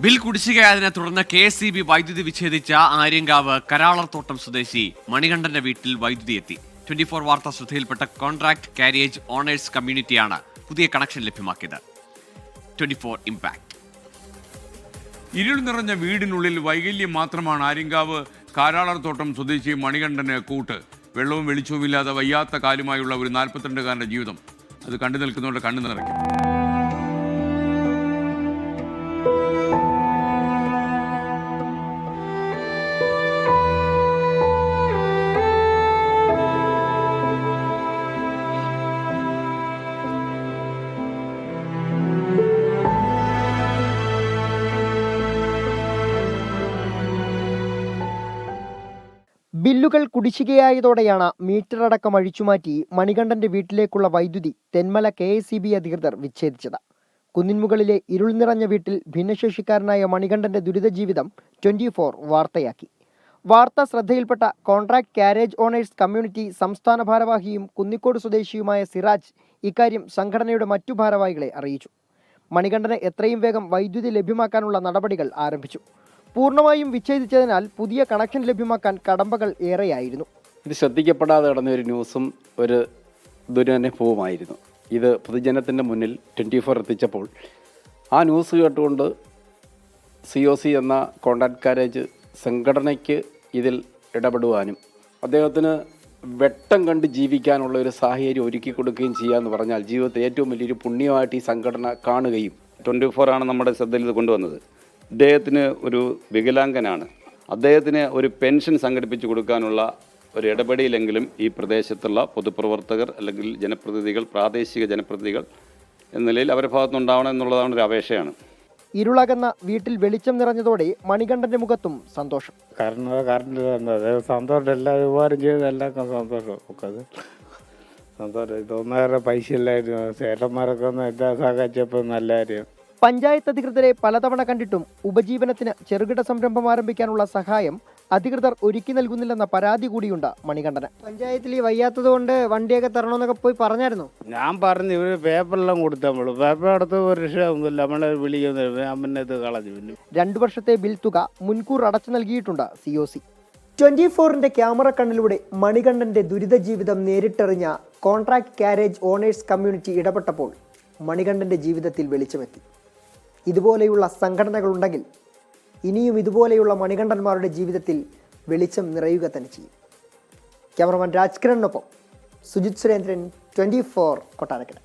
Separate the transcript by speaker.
Speaker 1: Bill കുടിശ്ശികയായതിനെ തുടർന്ന് KSEB വൈദ്യുതി വിച്ഛേദിച്ച ആര്യങ്കാവ് കരാളർത്തോട്ടം സ്വദേശി മണികണ്ഠന്റെ വീട്ടിൽ വൈദ്യുതി എത്തി. 24 വാർത്ത ശ്രദ്ധയിൽപ്പെട്ട കോൺട്രാക്ട് കാരിയേജ് ഓണേഴ്സ് കമ്മ്യൂണിറ്റിയാണ് പുതിയ കണക്ഷൻ ലഭ്യമാക്കിയത്. 24 ഇംപാക്ട്.
Speaker 2: ഇരുൾ നിറഞ്ഞ വീടിനുള്ളിൽ വൈകല്യം മാത്രമാണ് ആര്യങ്കാവ് കാരാളർത്തോട്ടം സ്വദേശി മണികണ്ഠന് കൂട്ട്. വെള്ളവും വെളിച്ചവുമില്ലാതെ വയ്യാത്ത കാലുമായുള്ള ഒരു 42-കാരൻ്റെ ജീവിതം അത് കണ്ടു നിൽക്കുന്നവരുടെ കണ്ണു നിറയ്ക്കും.
Speaker 3: ബില്ലുകൾ കുടിശ്ശികയായതോടെയാണ് മീറ്റർ അടക്കം അഴിച്ചുമാറ്റി മണികണ്ഠന്റെ വീട്ടിലേക്കുള്ള വൈദ്യുതി തെന്മല KSEB അധികൃതർ വിച്ഛേദിച്ചത്. കുന്നിൻമുകളിലെ ഇരുൾ നിറഞ്ഞ വീട്ടിൽ ഭിന്നശേഷിക്കാരനായ മണികണ്ഠന്റെ ദുരിത ജീവിതം 24 വാർത്തയാക്കി. വാർത്ത ശ്രദ്ധയിൽപ്പെട്ട കോൺട്രാക്ട് കാരേജ് ഓണേഴ്സ് കമ്മ്യൂണിറ്റി സംസ്ഥാന ഭാരവാഹിയും കുന്നിക്കോട് സ്വദേശിയുമായ സിറാജ് ഇക്കാര്യം സംഘടനയുടെ മറ്റു ഭാരവാഹികളെ അറിയിച്ചു. മണികണ്ഠന് എത്രയും വേഗം വൈദ്യുതി ലഭ്യമാക്കാനുള്ള നടപടികൾ ആരംഭിച്ചു. പൂർണ്ണമായും വിച്ഛേദിച്ചതിനാൽ പുതിയ കണക്ഷൻ ലഭ്യമാക്കാൻ കടമ്പകൾ ഏറെയായിരുന്നു.
Speaker 4: ഇത് ശ്രദ്ധിക്കപ്പെടാതെ കിടന്ന ഒരു ന്യൂസും ഒരു ദുരനുഭവമായിരുന്നു. ഇത് പൊതുജനത്തിൻ്റെ മുന്നിൽ 24 എത്തിച്ചപ്പോൾ ആ ന്യൂസ് കേട്ടുകൊണ്ട് COC എന്ന കോൺട്രാക്ട് കാരേജ് സംഘടനയ്ക്ക് ഇതിൽ ഇടപെടുവാനും അദ്ദേഹത്തിന് വെട്ടം കണ്ട് ജീവിക്കാനുള്ള ഒരു സാഹചര്യം ഒരുക്കി കൊടുക്കുകയും ചെയ്യാമെന്ന് പറഞ്ഞാൽ ജീവിതത്തിൽ ഏറ്റവും വലിയൊരു പുണ്യമായിട്ട് ഈ സംഘടന കാണുകയും
Speaker 5: 24 ആണ് നമ്മുടെ ശ്രദ്ധയിൽ ഇത് കൊണ്ടുവന്നത്. അദ്ദേഹത്തിന് ഒരു വികലാംഗനാണ്. അദ്ദേഹത്തിന് ഒരു പെൻഷൻ സംഘടിപ്പിച്ചു കൊടുക്കാനുള്ള ഒരു ഇടപെടലെങ്കിലും ഈ പ്രദേശത്തുള്ള പൊതുപ്രവർത്തകർ അല്ലെങ്കിൽ ജനപ്രതിനിധികൾ, പ്രാദേശിക ജനപ്രതിനിധികൾ എന്ന നിലയിൽ അവരുടെ ഭാഗത്തുനിന്നുണ്ടാവണം എന്നുള്ളതാണ് ഒരു അപേക്ഷയാണ്.
Speaker 3: ഇരുളകന്ന വീട്ടിൽ വെളിച്ചം നിറഞ്ഞതോടെ മണികണ്ഠന്റെ മുഖത്തും സന്തോഷം.
Speaker 6: സന്തോഷം എല്ലാവരും ഉപകാരം ചെയ്ത് എല്ലാവർക്കും സന്തോഷം. അത് സന്തോഷം. ഇതൊന്നേറെ പൈസ ഇല്ലായിരുന്നു. ചേട്ടന്മാരൊക്കെ ഒന്ന് എല്ലാ സഹായിച്ചപ്പോൾ നല്ല കാര്യം.
Speaker 3: പഞ്ചായത്ത് അധികൃതരെ പലതവണ കണ്ടിട്ടും ഉപജീവനത്തിന് ചെറുകിട സംരംഭം ആരംഭിക്കാനുള്ള സഹായം അധികൃതർ ഒരുക്കി നൽകുന്നില്ലെന്ന പരാതി കൂടിയുണ്ട് മണികണ്ഠന്. പഞ്ചായത്തിൽ ഈ വയ്യാത്തത് കൊണ്ട് വണ്ടിയൊക്കെ തരണമെന്നൊക്കെ പോയി പറഞ്ഞായിരുന്നു.
Speaker 6: ഞാൻ പറഞ്ഞു ഇവർ പേപ്പറെല്ലാം കൊടുത്താൽ പേപ്പർ എടുത്ത് ഒരു രക്ഷയൊന്നുമില്ല. നമ്മളെ വിളിക്കുന്നത് അമ്മനെ ഇത് കളഞ്ഞു.
Speaker 3: 2 വർഷത്തെ ബിൽ തുക മുൻകൂർ അടച്ചു നൽകിയിട്ടുണ്ട് COC. 24ന്റെ ക്യാമറ കണ്ണിലൂടെ മണികണ്ഠന്റെ ദുരിത ജീവിതം നേരിട്ടറിഞ്ഞ കോൺട്രാക്ട് കാരേജ് ഓണേഴ്സ് കമ്മ്യൂണിറ്റി ഇടപെട്ടപ്പോൾ മണികണ്ഠന്റെ ജീവിതത്തിൽ വെളിച്ചമെത്തി. ഇതുപോലെയുള്ള സംഘടനകളുണ്ടെങ്കിൽ ഇനിയും ഇതുപോലെയുള്ള മണികണ്ഠന്മാരുടെ ജീവിതത്തിൽ വെളിച്ചം നിറയുക തന്നെ ചെയ്യും. ക്യാമറമാൻ രാജ്കിരണിനൊപ്പം സുജിത് സുരേന്ദ്രൻ, 24 കൊട്ടാരക്കര.